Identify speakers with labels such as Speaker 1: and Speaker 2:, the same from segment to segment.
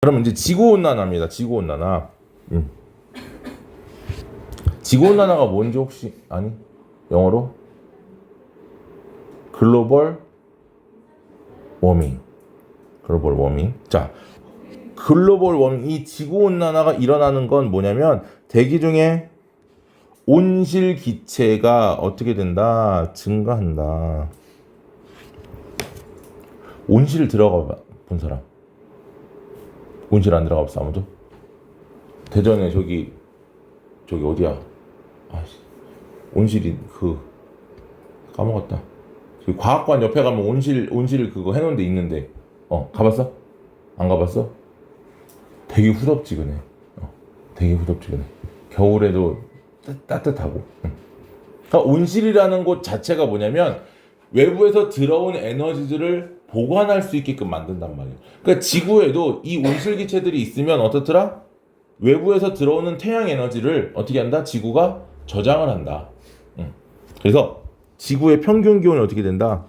Speaker 1: 그러면 이제 지구온난화입니다. 지구온난화. 지구온난화가 뭔지 혹시 아니? 영어로? 글로벌 워밍. 글로벌 워밍. 자, 글로벌 워밍. 이 지구온난화가 일어나는 건 뭐냐면 대기 중에 온실 기체가 어떻게 된다? 증가한다. 온실 들어가 본 사람? 온실 안 들어가 봤어 아무도? 대전에 저기 어디야? 아씨, 온실이 까먹었다. 저기 과학관 옆에 가면 온실 그거 해놓은 데 있는데 가봤어? 안 가봤어? 되게 후덥지근해. 되게 후덥지근해. 겨울에도 따뜻하고. 그러니까 온실이라는 곳 자체가 뭐냐면 외부에서 들어온 에너지들을 보관할 수 있게끔 만든단 말이에요. 그러니까 지구에도 이 온실 기체들이 있으면 어떻더라? 외부에서 들어오는 태양 에너지를 어떻게 한다? 지구가 저장을 한다. 그래서 지구의 평균 기온이 어떻게 된다?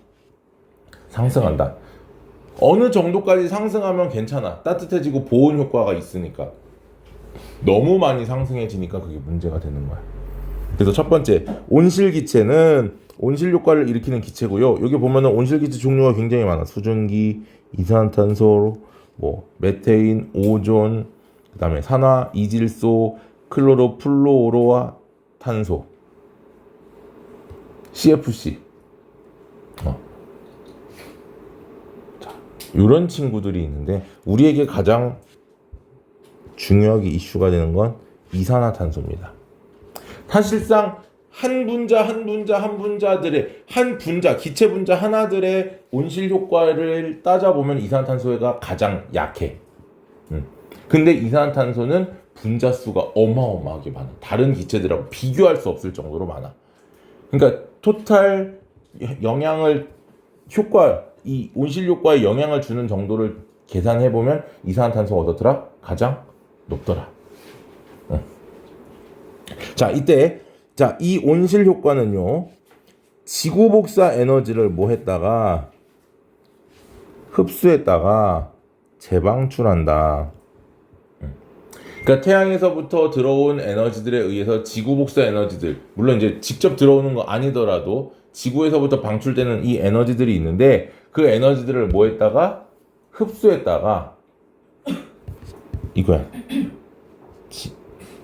Speaker 1: 상승한다. 어느 정도까지 상승하면 괜찮아. 따뜻해지고 보온 효과가 있으니까. 너무 많이 상승해지니까 그게 문제가 되는 거야. 그래서 첫 번째, 온실 기체는 온실 효과를 일으키는 기체고요. 여기 보면은 온실 기체 종류가 굉장히 많아. 수증기, 이산화탄소, 메테인, 오존, 그다음에 산화, 이질소, 클로로플로오로와 탄소, CFC. 이런 친구들이 있는데 우리에게 가장 중요하게 이슈가 되는 건 이산화탄소입니다. 사실상 한 분자 기체 분자 하나들의 온실 효과를 따져보면 이산화탄소가 가장 약해. 근데 이산화탄소는 분자 수가 어마어마하게 많아. 다른 기체들하고 비교할 수 없을 정도로 많아. 그러니까 토탈 이 온실 효과에 영향을 주는 정도를 계산해 보면 이산화탄소가 어떻더라? 가장 높더라. 자, 이 온실 효과는요, 지구 복사 에너지를 흡수했다가 재방출한다. 그러니까 태양에서부터 들어온 에너지들에 의해서 지구 복사 에너지들, 물론 이제 직접 들어오는 거 아니더라도 지구에서부터 방출되는 이 에너지들이 있는데 그 에너지들을 흡수했다가 이거야.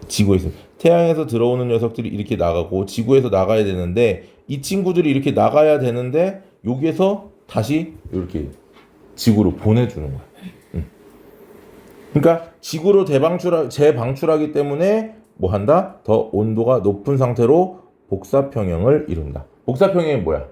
Speaker 1: 지구에서 태양에서 들어오는 녀석들이 이렇게 나가고 지구에서 나가야 되는데 이 친구들이 이렇게 나가야 되는데 여기에서 다시 이렇게 지구로 보내주는 거야. 그러니까 지구로 재방출하기 때문에 더 온도가 높은 상태로 복사평형을 이룬다. 복사평형이 뭐야?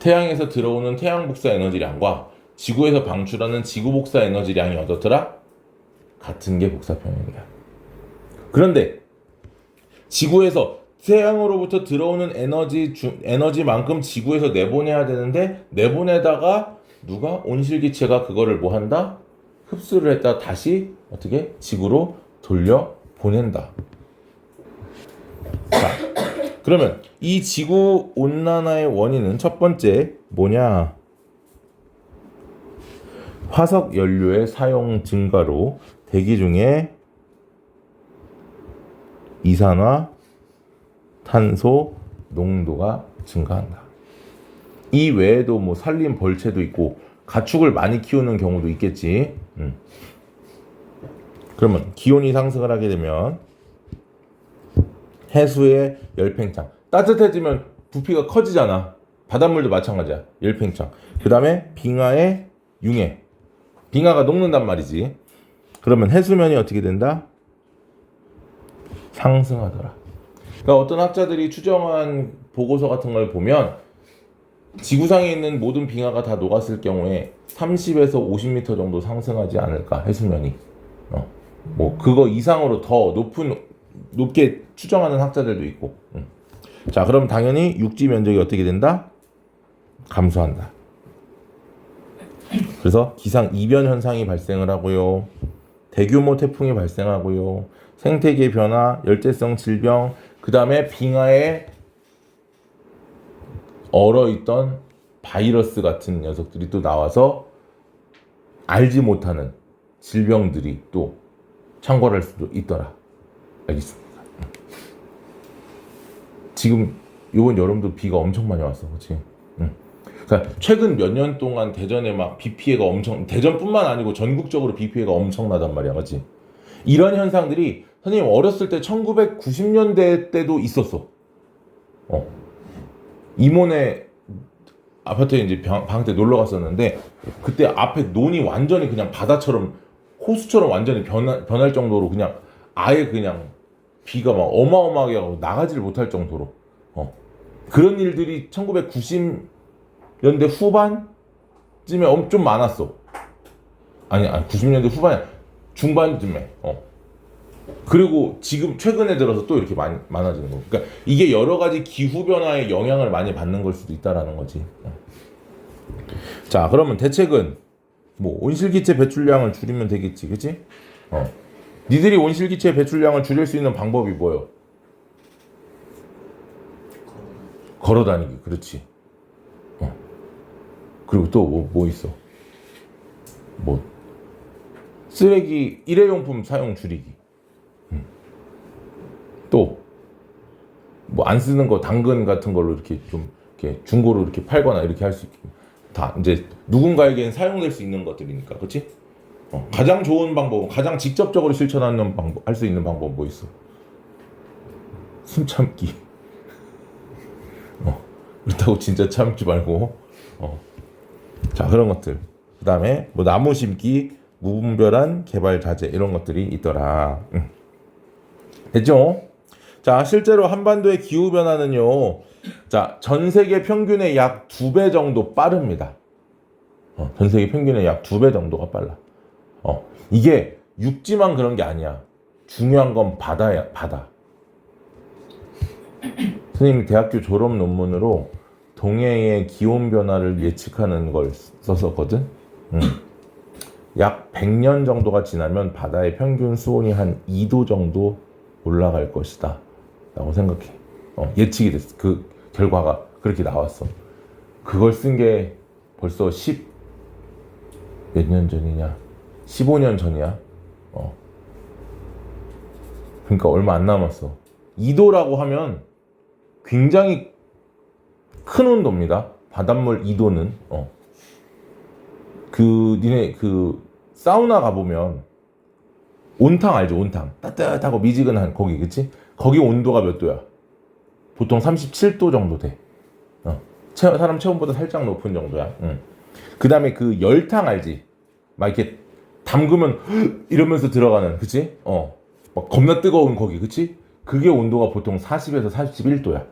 Speaker 1: 태양에서 들어오는 태양 복사 에너지량과 지구에서 방출하는 지구 복사 에너지량이 어떻더라? 같은 게 복사평형이야. 그런데 지구에서 태양으로부터 들어오는 에너지만큼 지구에서 내보내야 되는데 내보내다가 온실기체가 그거를 흡수를 했다 다시 어떻게 지구로 돌려 보낸다. 자, 그러면 이 지구 온난화의 원인은 첫 번째 뭐냐? 화석 연료의 사용 증가로 대기 중에 이산화탄소 농도가 증가한다. 이 외에도 산림 벌채도 있고 가축을 많이 키우는 경우도 있겠지. 그러면 기온이 상승을 하게 되면 해수의 열팽창. 따뜻해지면 부피가 커지잖아. 바닷물도 마찬가지야. 열팽창. 그 다음에 빙하의 융해. 빙하가 녹는단 말이지. 그러면 해수면이 어떻게 된다? 상승하더라. 그러니까 어떤 학자들이 추정한 보고서 같은 걸 보면 지구상에 있는 모든 빙하가 다 녹았을 경우에 30에서 50m 정도 상승하지 않을까, 해수면이. 그거 이상으로 더 높게 추정하는 학자들도 있고. 자, 그럼 당연히 육지 면적이 어떻게 된다? 감소한다. 그래서 기상 이변 현상이 발생을 하고요. 대규모 태풍이 발생하고요. 생태계 변화, 열대성 질병, 그 다음에 빙하의 얼어있던 바이러스 같은 녀석들이 또 나와서 알지 못하는 질병들이 또 창궐할 수도 있더라. 알겠습니다. 지금 이번 여름도 비가 엄청 많이 왔어, 그렇지? 그러니까 최근 몇 년 동안 대전에 막 비 피해가 대전뿐만 아니고 전국적으로 비 피해가 엄청나단 말이야, 그렇지? 이런 현상들이 선생님 어렸을 때 1990년대 때도 있었어. 이모네 아파트에 이제 방학 때 놀러 갔었는데 그때 앞에 논이 완전히 그냥 바다처럼 호수처럼 완전히 변할 정도로 그냥 아예 그냥 비가 막 어마어마하게 하고 나가지를 못할 정도로 그런 일들이 1990년대 후반쯤에 좀 많았어. 아니 90년대 후반 중반쯤에 그리고 지금 최근에 들어서 또 이렇게 많아지는 거. 그러니까 이게 여러 가지 기후 변화의 영향을 많이 받는 걸 수도 있다라는 거지. 자, 그러면 대책은 뭐 온실기체 배출량을 줄이면 되겠지, 그렇지? 니들이 온실기체 배출량을 줄일 수 있는 방법이 뭐요? 걸어다니기, 그렇지. 그리고 또 뭐 있어? 뭐 쓰레기 일회용품 사용 줄이기. 또 뭐 안 쓰는 거 당근 같은 걸로 이렇게 좀 이렇게 중고로 이렇게 팔거나 이렇게 할 수 있게 다 이제 누군가에겐 사용될 수 있는 것들이니까, 그렇지? 가장 좋은 방법은 가장 직접적으로 실천하는 방법, 할 수 있는 방법 뭐 있어? 숨 참기. 그렇다고 진짜 참지 말고. 자, 그런 것들. 그 다음에 뭐 나무 심기, 무분별한 개발 자재 이런 것들이 있더라. 됐죠? 자, 실제로 한반도의 기후 변화는요. 자, 전 세계 평균의 약 2배 정도 빠릅니다. 전 세계 평균의 약 2배 정도가 빨라. 이게 육지만 그런 게 아니야. 중요한 건 바다야, 바다. 선생님이 대학교 졸업 논문으로 동해의 기온 변화를 예측하는 걸 썼었거든. 약 100년 정도가 지나면 바다의 평균 수온이 한 2도 정도 올라갈 것이다 라고 생각해. 예측이 됐어. 그 결과가 그렇게 나왔어. 그걸 쓴 게 벌써 몇 년 전이냐? 15년 전이야. 그러니까 얼마 안 남았어. 2도라고 하면 굉장히 큰 온도입니다. 바닷물 2도는. 니네 사우나 가보면 온탕 알죠? 온탕. 따뜻하고 미지근한 거기, 그치? 거기 온도가 몇 도야? 보통 37도 정도 돼. 사람 체온보다 살짝 높은 정도야. 그 다음에 그 열탕 알지? 막 이렇게 담그면 이러면서 들어가는, 그치? 막 겁나 뜨거운 거기, 그치? 그게 온도가 보통 40에서 41도야.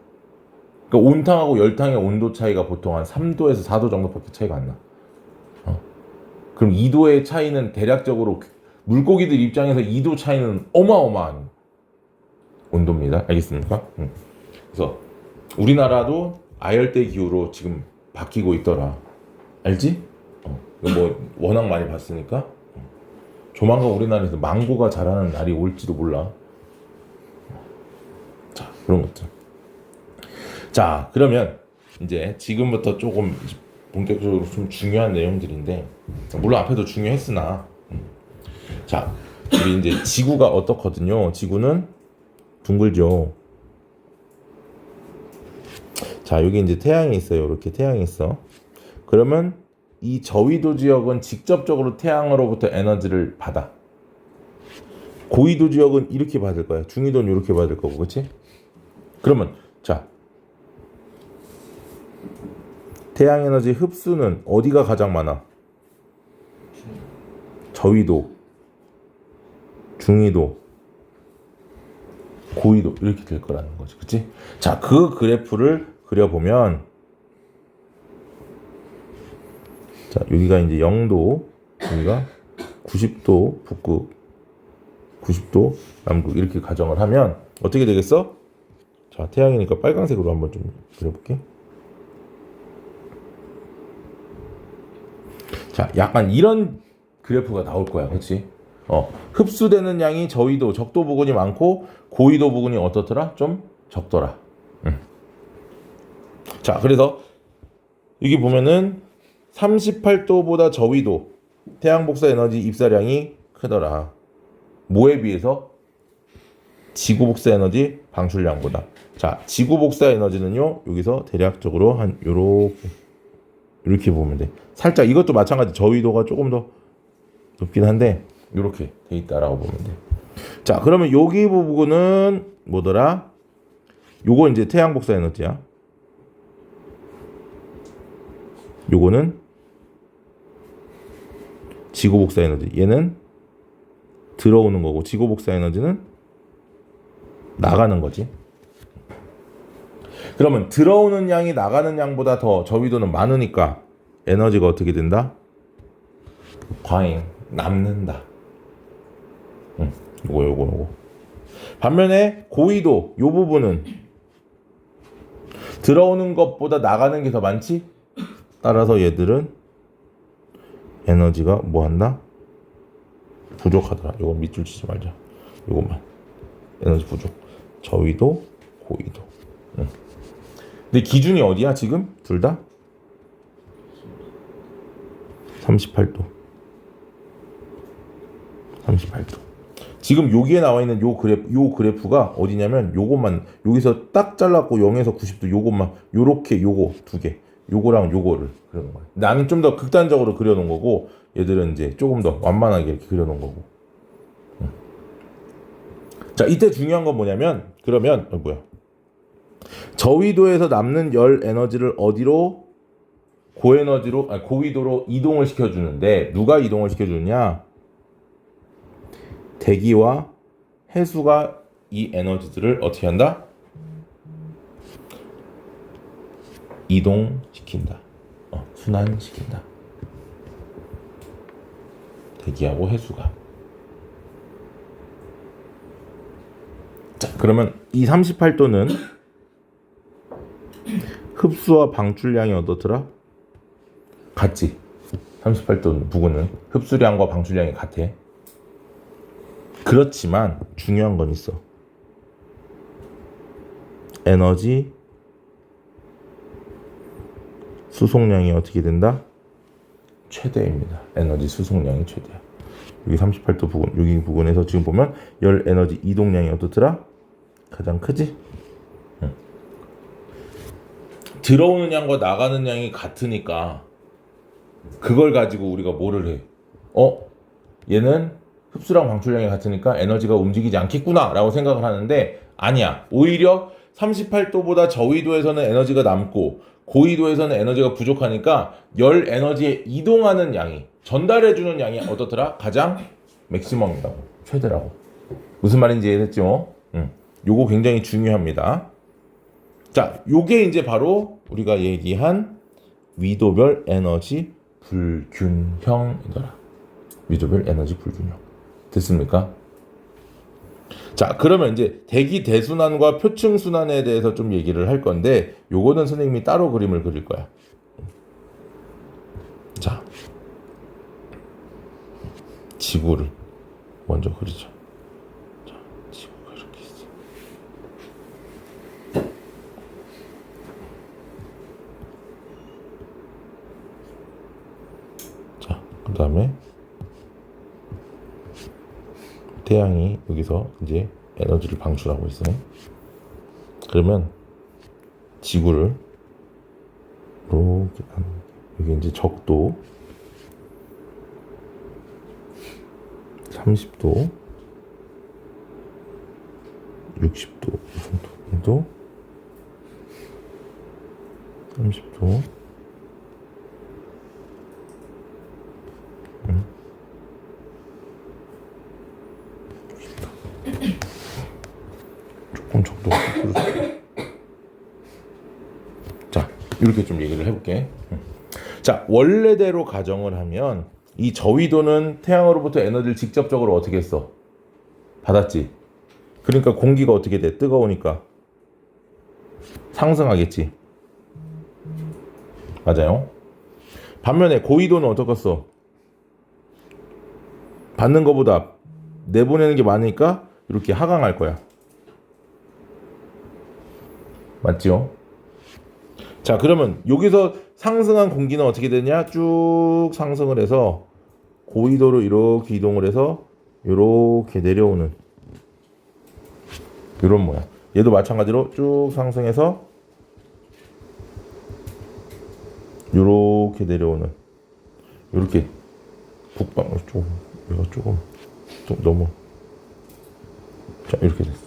Speaker 1: 그러니까 온탕하고 열탕의 온도 차이가 보통 한 3도에서 4도 정도밖에 차이가 안 나. 그럼 2도의 차이는 대략적으로 물고기들 입장에서 2도 차이는 어마어마한 온도입니다. 알겠습니까? 그래서 우리나라도 아열대 기후로 지금 바뀌고 있더라. 알지? 뭐 워낙 많이 봤으니까. 조만간 우리나라에서 망고가 자라는 날이 올지도 몰라. 자, 그런 것들. 자, 그러면 이제 지금부터 조금 본격적으로 좀 중요한 내용들인데, 물론 앞에도 중요했으나, 자, 우리 이제 지구가 어떻거든요. 지구는 둥글죠. 자, 여기 이제 태양이 있어요. 이렇게 태양이 있어. 그러면 이 저위도 지역은 직접적으로 태양으로부터 에너지를 받아. 고위도 지역은 이렇게 받을 거야. 중위도는 이렇게 받을 거고, 그렇지? 그러면 자, 태양 에너지 흡수는 어디가 가장 많아? 저위도, 중위도, 고위도 이렇게 될 거라는 거지, 그렇지? 자, 그 그래프를 그려보면, 자, 여기가 이제 0도, 여기가 90도 북극, 90도 남극 이렇게 가정을 하면 어떻게 되겠어? 자, 태양이니까 빨간색으로 한번 좀 그려볼게. 자, 약간 이런 그래프가 나올 거야, 그렇지? 흡수되는 양이 저위도, 적도 부근이 많고 고위도 부근이 어떻더라? 좀 적더라. 자, 그래서 여기 보면은 38도보다 저위도 태양 복사 에너지 입사량이 크더라. 뭐에 비해서? 지구 복사 에너지 방출량보다. 자, 지구 복사 에너지는요. 여기서 대략적으로 한 이렇게 보면 돼. 살짝 이것도 마찬가지. 저위도가 조금 더 높긴 한데 이렇게 돼 있다라고 보면 돼. 자, 그러면 여기 부분은 뭐더라? 요거 이제 태양 복사 에너지야. 요거는 지구 복사 에너지. 얘는 들어오는 거고 지구 복사 에너지는 나가는 거지. 그러면 들어오는 양이 나가는 양보다 더 저위도는 많으니까 에너지가 어떻게 된다? 과잉, 남는다. 요거. 반면에 고위도 요 부분은 들어오는 것보다 나가는 게 더 많지? 따라서 얘들은 에너지가 뭐 한다? 부족하더라. 요거 밑줄 치지 말자. 요것만. 에너지 부족. 저위도, 고위도. 근데 기준이 어디야 지금? 둘 다? 38도. 38도. 지금 여기에 나와 있는 요 그래프가 어디냐면 요것만 여기서 딱 잘랐고 0에서 90도 요것만 요렇게 요거 두 개. 요거랑 요거를 그려놓은 거야. 나는 좀 더 극단적으로 그려놓은 거고 얘들은 이제 조금 더 완만하게 이렇게 그려놓은 거고. 자, 이때 중요한 건 뭐냐면 그러면 저위도에서 남는 열 에너지를 어디로 고위도로 이동을 시켜주는데 누가 이동을 시켜주느냐? 대기와 해수가 이 에너지들을 어떻게 한다? 이동시킨다. 순환시킨다. 대기하고 해수가. 자, 그러면 이 38도는 흡수와 방출량이 어떻더라? 같지. 38도 부근은 흡수량과 방출량이 같아. 그렇지만 중요한 건 있어. 에너지 수송량이 어떻게 된다? 최대입니다. 에너지 수송량이 최대야. 여기 38도 부근, 여기 부근에서 지금 보면 열 에너지 이동량이 어떻더라? 가장 크지? 들어오는 양과 나가는 양이 같으니까 그걸 가지고 우리가 뭐를 해? 얘는 흡수랑 방출량이 같으니까 에너지가 움직이지 않겠구나 라고 생각을 하는데 아니야. 오히려 38도보다 저위도에서는 에너지가 남고 고위도에서는 에너지가 부족하니까 열 에너지에 이동하는 양이 전달해주는 양이 어떻더라? 가장 맥시멈이라고. 최대라고. 무슨 말인지 이해했죠? 요거 굉장히 중요합니다. 자, 요게 이제 바로 우리가 얘기한 위도별 에너지 불균형이더라. 위도별 에너지 불균형. 됐습니까? 자, 그러면 이제 대기 대순환과 표층 순환에 대해서 좀 얘기를 할 건데 요거는 선생님이 따로 그림을 그릴 거야. 자, 지구를 먼저 그리죠. 자, 지구가 이렇게 있어. 자, 그 다음에 태양이 여기서 이제 에너지를 방출하고 있어요. 그러면 지구를 이렇게 여기 이제 적도 30도 60도 이 정도 30도 조금 적도가 자, 이렇게 좀 얘기를 해볼게. 자, 원래대로 가정을 하면 이 저위도는 태양으로부터 에너지를 직접적으로 어떻게 했어? 받았지. 그러니까 공기가 어떻게 돼? 뜨거우니까 상승하겠지. 맞아요. 반면에 고위도는 어떻겠어? 받는 것보다 내보내는 게 많으니까 이렇게 하강할 거야. 맞죠? 자, 그러면 여기서 상승한 공기는 어떻게 되냐? 쭉 상승을 해서 고緯도로 이렇게 이동을 해서 이렇게 내려오는 이런 모양. 얘도 마찬가지로 쭉 상승해서 이렇게 내려오는 이렇게 북방 조금 이거 조금 좀 너무 자 이렇게 됐어.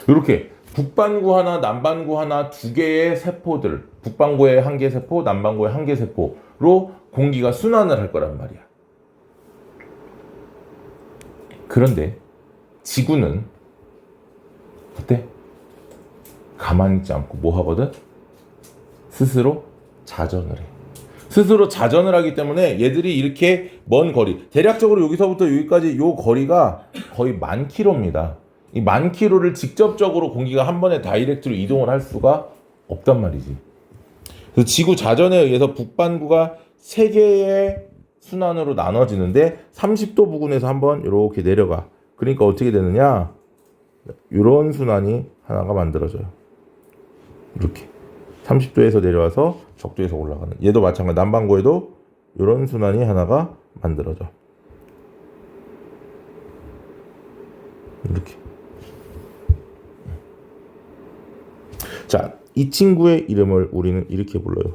Speaker 1: 이렇게 북반구 하나, 남반구 하나 두 개의 세포들, 북반구에 한 개 세포, 남반구에 한 개 세포로 공기가 순환을 할 거란 말이야. 그런데 지구는 어때? 가만히 있지 않고 뭐 하거든? 스스로 자전을 해. 스스로 자전을 하기 때문에 얘들이 이렇게 먼 거리, 대략적으로 여기서부터 여기까지 요 거리가 거의 10,000km입니다. 이 10,000km를 직접적으로 공기가 한 번에 다이렉트로 이동을 할 수가 없단 말이지. 그래서 지구 자전에 의해서 북반구가 3개의 순환으로 나눠지는데 30도 부근에서 한번 이렇게 내려가. 그러니까 어떻게 되느냐? 이런 순환이 하나가 만들어져요. 이렇게 30도에서 내려와서 적도에서 올라가는. 얘도 마찬가지. 남반구에도 이런 순환이 하나가 만들어져. 이렇게. 자, 이 친구의 이름을 우리는 이렇게 불러요.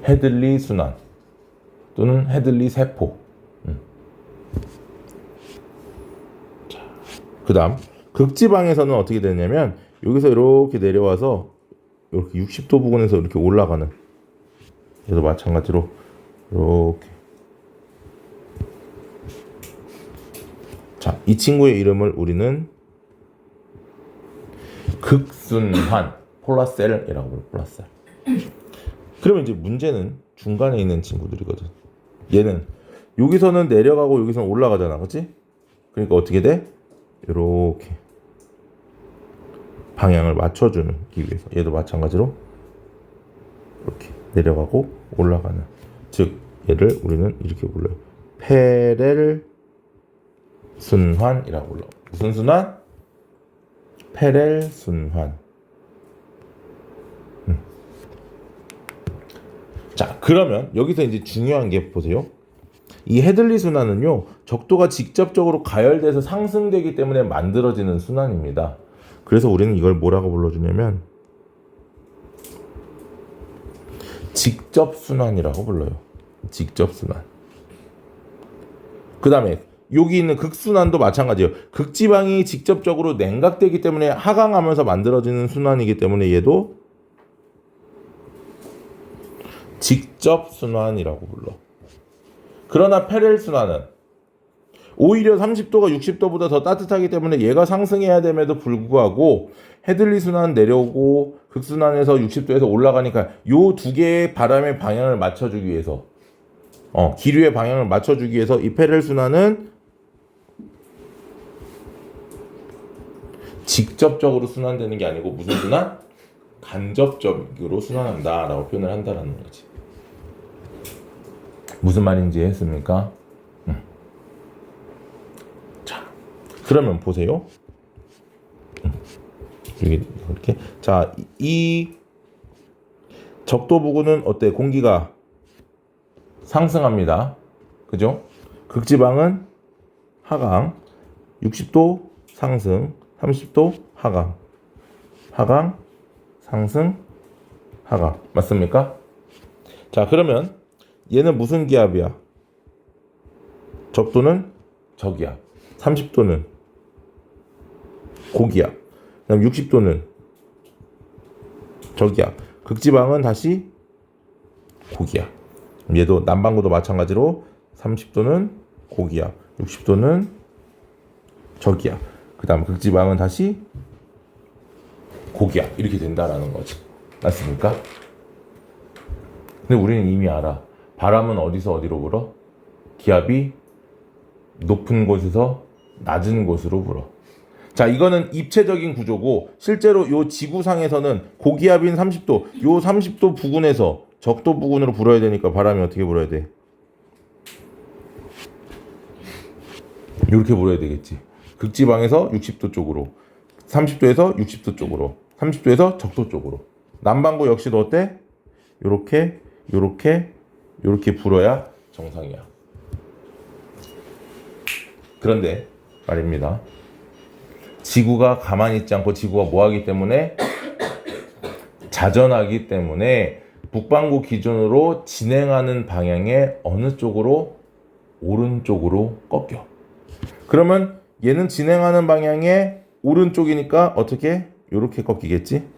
Speaker 1: 헤들리 순환 또는 헤들리 세포. 그 다음 극지방에서는 어떻게 되냐면 여기서 이렇게 내려와서 이렇게 60도 부근에서 이렇게 올라가는. 얘도 마찬가지로 이렇게. 자, 이 친구의 이름을 우리는 극순환 폴라셀이라고 불러요. 폴라셀. 그러면 이제 문제는 중간에 있는 친구들이거든. 얘는 여기서는 내려가고 여기서는 올라가잖아, 그렇지? 그러니까 어떻게 돼? 이렇게 방향을 맞춰주기 위해서 얘도 마찬가지로 이렇게 내려가고 올라가는. 즉 얘를 우리는 이렇게 불러요. 페렐 순환이라고 불러. 무슨 순환? 페렐 순환. 자, 그러면 여기서 이제 중요한 게 보세요. 이 헤들리 순환은요, 적도가 직접적으로 가열돼서 상승되기 때문에 만들어지는 순환입니다. 그래서 우리는 이걸 뭐라고 불러주냐면 직접 순환이라고 불러요. 직접 순환. 그 다음에 여기 있는 극순환도 마찬가지예요. 극지방이 직접적으로 냉각되기 때문에 하강하면서 만들어지는 순환이기 때문에 얘도 직접 순환이라고 불러. 그러나 페렐 순환은 오히려 30도가 60도보다 더 따뜻하기 때문에 얘가 상승해야 됨에도 불구하고 헤들리 순환 내려오고 극순환에서 60도에서 올라가니까 요 두 개의 바람의 방향을 맞춰주기 위해서 기류의 방향을 맞춰주기 위해서 이 페렐 순환은 직접적으로 순환되는 게 아니고 무슨 순환? 간접적으로 순환한다라고 표현을 한다라는 거지. 무슨 말인지 했습니까? 자, 그러면 보세요. 여기 이렇게. 자, 이 적도 부근은 어때? 공기가 상승합니다. 그죠? 극지방은 하강, 60도 상승, 30도 하강, 하강, 상승, 하강. 맞습니까? 자, 그러면 얘는 무슨 기압이야? 적도는 저기압, 30도는 고기압, 그다음 60도는 저기압, 극지방은 다시 고기압. 얘도 남반구도 마찬가지로 30도는 고기압, 60도는 저기압, 그다음 극지방은 다시 고기압. 이렇게 된다라는 거지. 맞습니까? 근데 우리는 이미 알아. 바람은 어디서 어디로 불어? 기압이 높은 곳에서 낮은 곳으로 불어. 자, 이거는 입체적인 구조고 실제로 요 지구상에서는 고기압인 30도, 요 30도 부근에서 적도 부근으로 불어야 되니까 바람이 어떻게 불어야 돼? 이렇게 불어야 되겠지. 극지방에서 60도 쪽으로, 30도에서 60도 쪽으로, 30도에서 적도 쪽으로. 남반구 역시도 어때? 요렇게 불어야 정상이야. 그런데 말입니다. 지구가 가만히 있지 않고 지구가 뭐하기 때문에 자전하기 때문에 북반구 기준으로 진행하는 방향의 어느 쪽으로? 오른쪽으로 꺾여. 그러면 얘는 진행하는 방향의 오른쪽이니까 어떻게? 요렇게 꺾이겠지?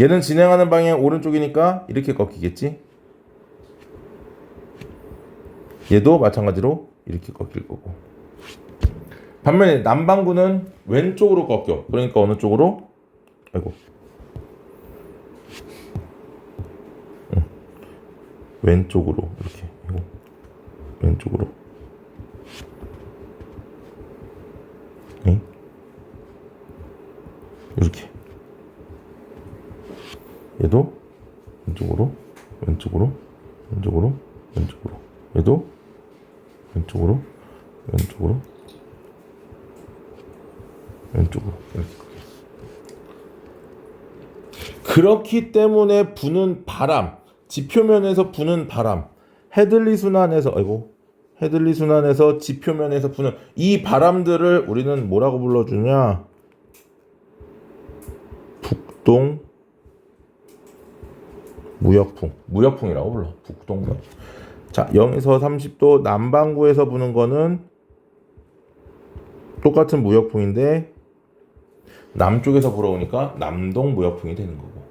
Speaker 1: 얘는 진행하는 방향 오른쪽이니까 이렇게 꺾이겠지? 얘도 마찬가지로 이렇게 꺾일 거고. 반면에 남반구는 왼쪽으로 꺾여. 그러니까 어느 쪽으로? 아이고. 왼쪽으로 이렇게. 왼쪽으로. 이렇게. 얘도 왼쪽으로. 얘도 왼쪽으로. 이렇게. 그렇기 때문에 부는 바람, 지표면에서 부는 바람, 헤들리 순환에서 지표면에서 부는 이 바람들을 우리는 뭐라고 불러주냐? 북동 무역풍이라고 불러. 북동 무역풍. 자, 0에서 30도 남반구에서 부는 거는 똑같은 무역풍인데 남쪽에서 불어오니까 남동 무역풍이 되는 거고,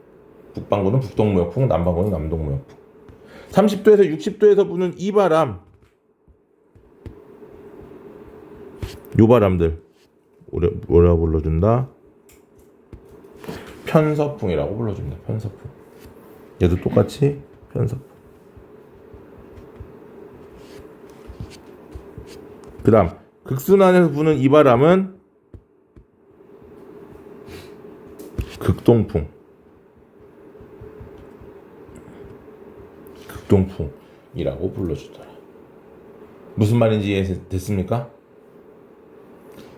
Speaker 1: 북반구는 북동 무역풍, 남반구는 남동 무역풍. 30도에서 60도에서 부는 이 바람, 요 바람들 뭐라고 불러준다? 편서풍이라고 불러준다. 편서풍. 얘도 똑같이 편서풍. 그 다음 극순환에서 부는 이 바람은 극동풍이라고 불러주더라. 무슨 말인지 이해됐습니까?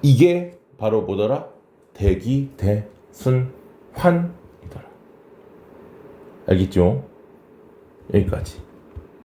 Speaker 1: 이게 바로 뭐더라? 대기대순환이더라. 알겠죠? 여기까지.